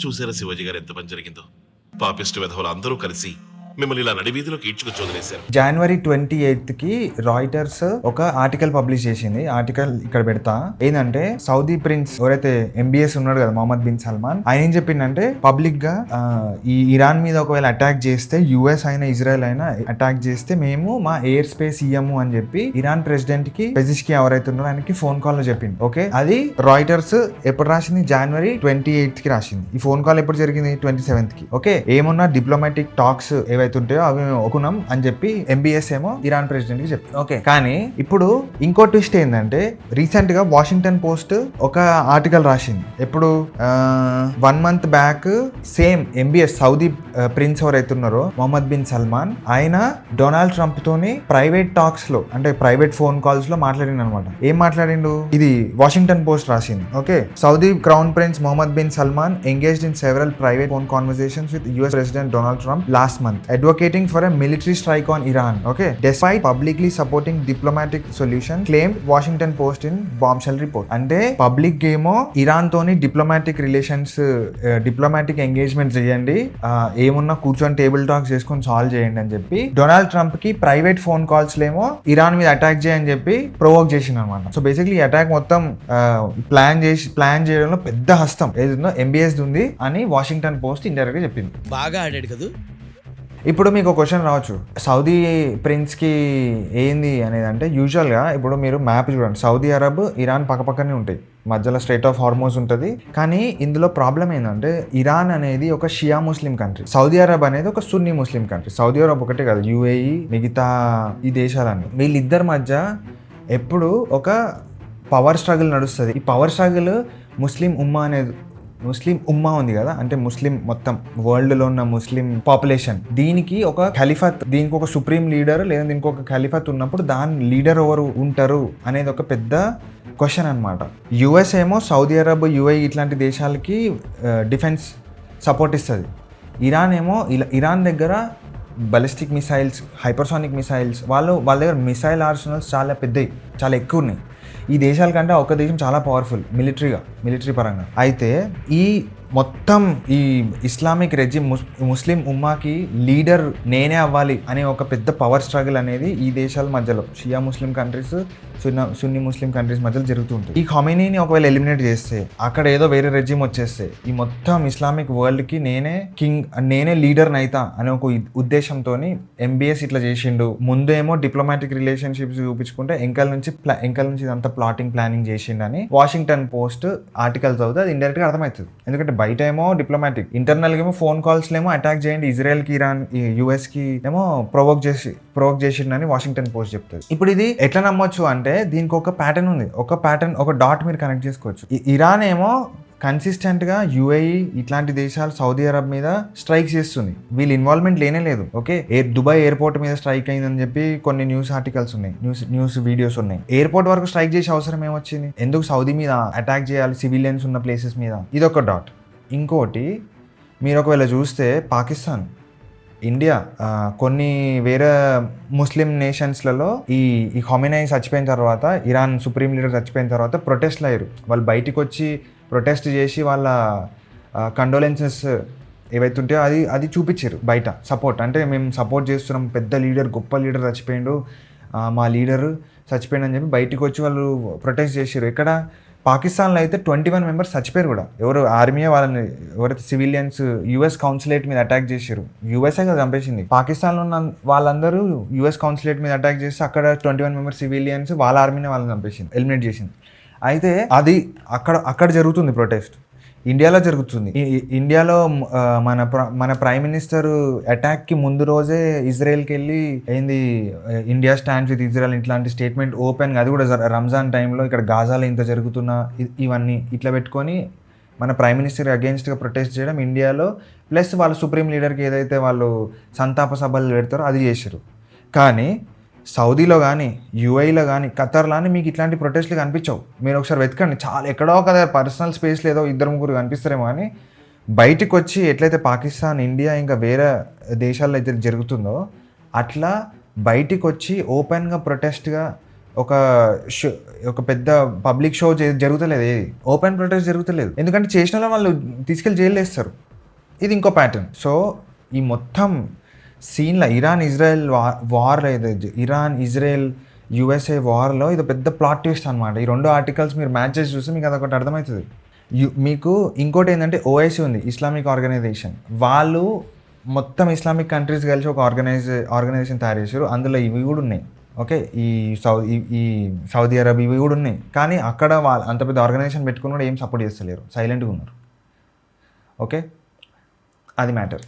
చూసారా శివాజీ గారు ఎంత పని జరిగిందో? పాపిస్ట్ వెధవలు అందరూ కలిసి మిమ్మల్ని ఇలా నడివీధిలోకి ఈడ్చుకొచ్చి వదిలేశారు. జనవరి 28కి రాయిటర్స్ ఒక ఆర్టికల్ పబ్లిష్ చేసింది. ఆర్టికల్ ఇక్కడ పెడతా. ఏంటంటే సౌదీ ప్రిన్స్ ఎవరైతే ఎంబీఎస్ ఉన్నాడు కదా, మొహమ్మద్ బిన్ సల్మాన్, ఆయన ఏం చెప్పిండంటే పబ్లిక్ గా ఈ ఇరాన్ మీద ఒకవేళ అటాక్ చేస్తే, యుఎస్ అయినా ఇజ్రాయెల్ అయినా అటాక్ చేస్తే మేము మా ఎయిర్ స్పేస్ ఇయ్యము అని చెప్పి ఇరాన్ ప్రెసిడెంట్ కి పెజిష్కి ఎవరైతే ఉన్నారో ఆయనకి ఫోన్ కాల్ లో చెప్పింది. ఓకే, అది రాయిటర్స్ ఎప్పుడు రాసింది? జనవరి 28కి రాసింది. ఈ ఫోన్ కాల్ ఎప్పుడు జరిగింది? 27th కి. ఓకే, ఏమన్నా డిప్లొమాటిక్ టాక్స్ ఏవైతే ఉంటాయో అవి మేము ఒకున్నాం అని చెప్పి ఎంబీఎస్ ఏమో ఇరాన్ ప్రెసిడెంట్ కి చెప్పింది. ఓకే, కానీ ఇప్పుడు ఇంకో ట్విస్ట్ ఏంటంటే రీసెంట్ గా వాషింగ్టన్ పోస్ట్ ఒక ఆర్టికల్ రాసింది. ఎప్పుడు 1 month back same MBS Saudi prince ఎవరైతే ఉన్నారో మొహమ్మద్ బిన్ సల్మాన్, ఆయన డొనాల్డ్ ట్రంప్ తోని ప్రైవేట్ టాక్స్ లో, అంటే ప్రైవేట్ ఫోన్ కాల్స్ లో మాట్లాడిండు అనమాట. ఏం మాట్లాడిండు? ఇది వాషింగ్టన్ పోస్ట్ రాసింది. Okay, Saudi crown prince Mohammed bin Salman engaged in several private phone conversations with US President Donald Trump last month, advocating for a military strike on Iran. Okay, despite publicly supporting diplomatic solution, claimed Washington Post in bombshell report. అంటే public ఏమో Iran తోని diplomatic relations, diplomatic engagement చేయండి, ఏమున్నా కూర్చొని table talks చేసుకొని solve చేయండి అని చెప్పి డొనాల్డ్ ట్రంప్ కి ప్రైవేట్ ఫోన్ కాల్స్ లేమో ఇరాన్ మీద అటాక్ చేయని చెప్పి ప్రొవోక్ చేసింది అనమాట. సో బేసిక్లీ ఈ అటాక్ మొత్తం ప్లాన్ చేయడంలో పెద్ద హస్తం ఏదో ఎంబీఎస్ ఉంది అని వాషింగ్టన్ పోస్ట్ ఇండైరెక్ట్ గా చెప్పింది. బాగా ఆడాడు కదా. ఇప్పుడు మీకు ఒక క్వశ్చన్ రావచ్చు, సౌదీ ప్రిన్స్కి ఏంది అనేది. అంటే యూజువల్గా ఇప్పుడు మీరు మ్యాప్ చూడండి, సౌదీ అరబ్ ఇరాన్ పక్కపక్కనే ఉంటాయి, మధ్యలో స్ట్రైట్ ఆఫ్ హార్మోజ్ ఉంటుంది. కానీ ఇందులో ప్రాబ్లం ఏంటంటే ఇరాన్ అనేది ఒక షియా ముస్లిం కంట్రీ, సౌదీ అరబ్ అనేది ఒక సున్నీ ముస్లిం కంట్రీ. సౌదీ అరబ్ ఒకటే కాదు, యూఏఈ, మిగతా ఈ దేశాలన్నీ, వీళ్ళిద్దరి మధ్య ఎప్పుడు ఒక పవర్ స్ట్రగుల్ నడుస్తుంది. ఈ పవర్ స్ట్రగుల్ ముస్లిం ఉమ్మా ఉంది కదా, అంటే ముస్లిం మొత్తం వరల్డ్లో ఉన్న ముస్లిం పాపులేషన్, దీనికి ఒక ఖలీఫత్, దీనికి ఒక సుప్రీం లీడర్ లేదా దీనికి ఒక ఖలీఫత్ ఉన్నప్పుడు దాని లీడర్ ఎవరు ఉంటారు అనేది ఒక పెద్ద క్వశ్చన్ అనమాట. యుఎస్ ఏమో సౌదీ అరబ్, యుఏఈ ఇట్లాంటి దేశాలకి డిఫెన్స్ సపోర్ట్ ఇస్తుంది. ఇరాన్ ఏమో ఇరాన్ దగ్గర బలిస్టిక్ మిసైల్స్, హైపర్సానిక్ మిసైల్స్, వాళ్ళ దగ్గర మిసైల్ ఆర్సనల్స్ చాలా పెద్దవి, చాలా ఎక్కువ ఉన్నాయి. ఈ దేశాల కంటే ఒక దేశం చాలా పవర్ఫుల్ మిలిటరీ పరంగా. అయితే ఈ మొత్తం ఈ ఇస్లామిక్ రెజిమ్, ముస్లిం ఉమ్మాకి లీడర్ నేనే అవ్వాలి అనే ఒక పెద్ద పవర్ స్ట్రగుల్ అనేది ఈ దేశాల మధ్యలో, షియా ముస్లిం కంట్రీస్, సున్నీ ముస్లిం కంట్రీస్ మధ్యలో జరుగుతూ ఉంటుంది. ఈ ఖొమైనీని ఒకవేళ ఎలిమినేట్ చేస్తే, అక్కడ ఏదో వేరే రెజిమ్ వచ్చేస్తే, ఈ మొత్తం ఇస్లామిక్ వరల్డ్కి నేనే కింగ్, నేనే లీడర్ నైతా అనే ఒక ఉద్దేశంతో ఎంబీఎస్ ఇట్లా చేసిండు. ముందు ఏమో డిప్లొమాటిక్ రిలేషన్షిప్స్ చూపించుకుంటే ఎంకల్ నుంచి ఇదంతా ప్లానింగ్ చేసిండు అని వాషింగ్టన్ పోస్ట్ ఆర్టికల్ చదివితే అది ఇండైరెక్ట్గా అర్థమవుతుంది. ఎందుకంటే బయట ఏమో డిప్లొమాటిక్, ఇంటర్నల్ ఏమో ఫోన్ కాల్స్ ఏమో అటాక్ చేయండి ఇజ్రాయెల్ కి, ఇరాన్, యుఎస్ కి ఏమో ప్రొవోక్ చేసిండని వాషింగ్టన్ పోస్ట్ చెప్తుంది. ఇప్పుడు ఇది ఎట్లా నమ్మొచ్చు అంటే దీనికి ఒక ప్యాటర్న్ ఉంది, ఒక డాట్ మీరు కనెక్ట్ చేసుకోవచ్చు. ఇరాన్ ఏమో కన్సిస్టెంట్ గా యుఏఈ ఇట్లాంటి దేశాలు సౌదీ అరబ్ మీద స్ట్రైక్ చేస్తుంది, వీళ్ళ ఇన్వాల్వ్మెంట్ లేనే లేదు. ఓకే, దుబాయ్ ఎయిర్పోర్ట్ మీద స్ట్రైక్ అయిందని చెప్పి కొన్ని న్యూస్ ఆర్టికల్స్ ఉన్నాయి, న్యూస్ వీడియోస్ ఉన్నాయి. ఎయిర్పోర్ట్ వరకు స్ట్రైక్ చేసే అవసరం ఏమొచ్చింది? ఎందుకు సౌదీ మీద అటాక్ చేయాలి సివిలియన్స్ ఉన్న ప్లేసెస్ మీద? ఇదొక డాట్. ఇంకోటి మీరు ఒకవేళ చూస్తే పాకిస్తాన్, ఇండియా, కొన్ని వేరే ముస్లిం నేషన్స్లలో ఈ ఖొమైనీ చచ్చిపోయిన తర్వాత, ఇరాన్ సుప్రీం లీడర్ చచ్చిపోయిన తర్వాత ప్రొటెస్ట్లు అయ్యారు. వాళ్ళు బయటికి వచ్చి ప్రొటెస్ట్ చేసి వాళ్ళ కండోలెన్సెస్ ఏవైతే ఉంటాయో అది చూపించారు బయట, సపోర్ట్. అంటే మేము సపోర్ట్ చేస్తున్నాం, పెద్ద లీడర్, గొప్ప లీడర్ చచ్చిపోయిండు, మా లీడర్ చచ్చిపోయిండు అని చెప్పి బయటికి వచ్చి వాళ్ళు ప్రొటెస్ట్ చేశారు. ఇక్కడ పాకిస్తాన్లో అయితే 21 members చచ్చిపోయారు కూడా. ఎవరు ఆర్మీ వాళ్ళని, ఎవరైతే సివిలియన్స్ యుఎస్ కౌన్సిలేట్ మీద అటాక్ చేశారు, యుఎస్ఏ కదా చంపేసింది. పాకిస్తాన్లో ఉన్న వాళ్ళందరూ యుఎస్ కౌన్సిలేట్ మీద అటాక్ చేసి అక్కడ 21 members సివిలియన్స్, వాళ్ళ ఆర్మీనే వాళ్ళని చంపేసింది, ఎలిమినేట్ చేసింది. అయితే అది అక్కడ జరుగుతుంది ప్రొటెస్ట్. ఇండియాలో జరుగుతుంది. ఇండియాలో మన ప్రైమ్ మినిస్టర్ అటాక్కి ముందు రోజే ఇజ్రాయెల్కి వెళ్ళి ఏంది ఇండియా స్టాండ్స్ విత్ ఇజ్రాయెల్ ఇట్లాంటి స్టేట్మెంట్ ఓపెన్గా, అది కూడా రంజాన్ టైంలో ఇక్కడ గాజాలో ఇంత జరుగుతున్నా ఇవన్నీ ఇట్లా పెట్టుకొని మన ప్రైమ్ మినిస్టర్ అగేన్స్ట్గా ప్రొటెస్ట్ చేయడం ఇండియాలో, ప్లస్ వాళ్ళ సుప్రీం లీడర్కి ఏదైతే వాళ్ళు సంతాప సభలు పెడతారో అది చేశారు. కానీ సౌదీలో కానీ, యూఏఈలో కానీ, ఖతర్లో కానీ మీకు ఇట్లాంటి ప్రొటెస్ట్లు కనిపించవు. మీరు ఒకసారి వెతకండి, చాలా ఎక్కడో కదా పర్సనల్ స్పేస్లో ఏదో 2-3 కనిపిస్తారేమో. కానీ బయటికి వచ్చి ఎట్లయితే పాకిస్తాన్, ఇండియా ఇంకా వేరే దేశాల్లో అయితే జరుగుతుందో అట్లా బయటికి వచ్చి ఓపెన్గా ప్రొటెస్ట్గా ఒక షో, ఒక పెద్ద పబ్లిక్ షో జరుగుతలేదు, ఏది ఓపెన్ ప్రొటెస్ట్ జరుగుతలేదు. ఎందుకంటే చేసిన వాళ్ళు తీసుకెళ్ళి జైలు వేస్తారు. ఇది ఇంకో ప్యాటర్న్. సో ఈ మొత్తం సీన్లో ఇరాన్ ఇజ్రాయెల్ వార్ ఏదైతే ఇరాన్ ఇజ్రాయెల్ యుఎస్ఏ వార్లో ఇది పెద్ద ప్లాట్ ట్విస్ట్ అనమాట. ఈ 2 ఆర్టికల్స్ మీరు మ్యాచ్ చేసి చూస్తే మీకు అదొకటి అర్థమవుతుంది. మీకు ఇంకోటి ఏంటంటే ఓఐసీ ఉంది, ఇస్లామిక్ ఆర్గనైజేషన్. వాళ్ళు మొత్తం ఇస్లామిక్ కంట్రీస్ కలిసి ఒక ఆర్గనైజేషన్ తయారు చేశారు. అందులో ఇవి కూడా ఉన్నాయి. ఓకే, ఈ సౌదీ అరేబియా ఇవి కూడా ఉన్నాయి. కానీ అక్కడ వాళ్ళు అంత పెద్ద ఆర్గనైజేషన్ పెట్టుకుని కూడా ఏం సపోర్ట్ చేస్తలేరు, సైలెంట్గా ఉన్నారు. ఓకే, అది మ్యాటర్.